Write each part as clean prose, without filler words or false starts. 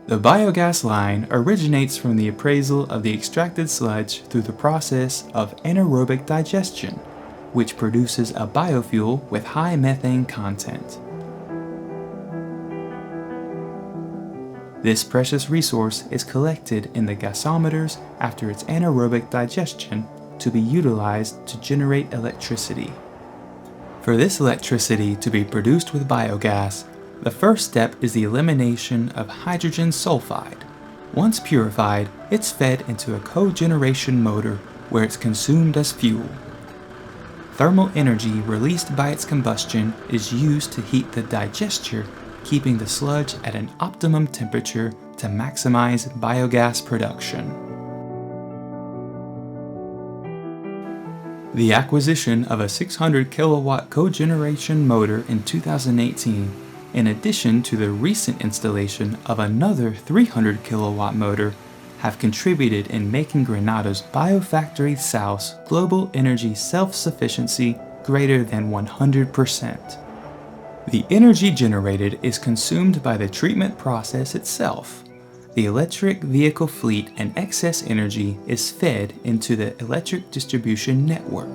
The biogas line originates from the appraisal of the extracted sludge through the process of anaerobic digestion, which produces a biofuel with high methane content. This precious resource is collected in the gasometers after its anaerobic digestion to be utilized to generate electricity. For this electricity to be produced with biogas, the first step is the elimination of hydrogen sulfide. Once purified, it's fed into a cogeneration motor where it's consumed as fuel. Thermal energy released by its combustion is used to heat the digester, keeping the sludge at an optimum temperature to maximize biogas production. The acquisition of a 600 kilowatt cogeneration motor in 2018, in addition to the recent installation of another 300 kilowatt motor, have contributed in making Granada's Biofactory South's global energy self-sufficiency greater than 100%. The energy generated is consumed by the treatment process itself. The electric vehicle fleet and excess energy is fed into the electric distribution network.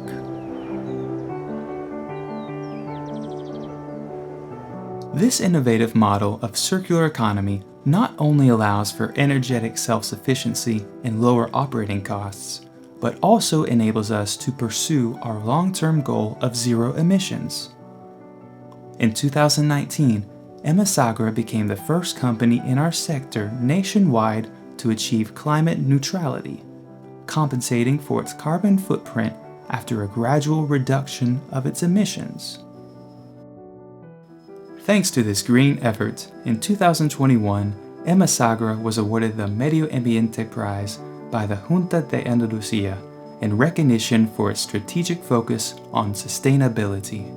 This innovative model of circular economy not only allows for energetic self-sufficiency and lower operating costs, but also enables us to pursue our long-term goal of zero emissions. In 2019, Emasagra became the first company in our sector nationwide to achieve climate neutrality, compensating for its carbon footprint after a gradual reduction of its emissions. Thanks to this green effort, in 2021, Emasagra was awarded the Medio Ambiente Prize by the Junta de Andalucía in recognition for its strategic focus on sustainability.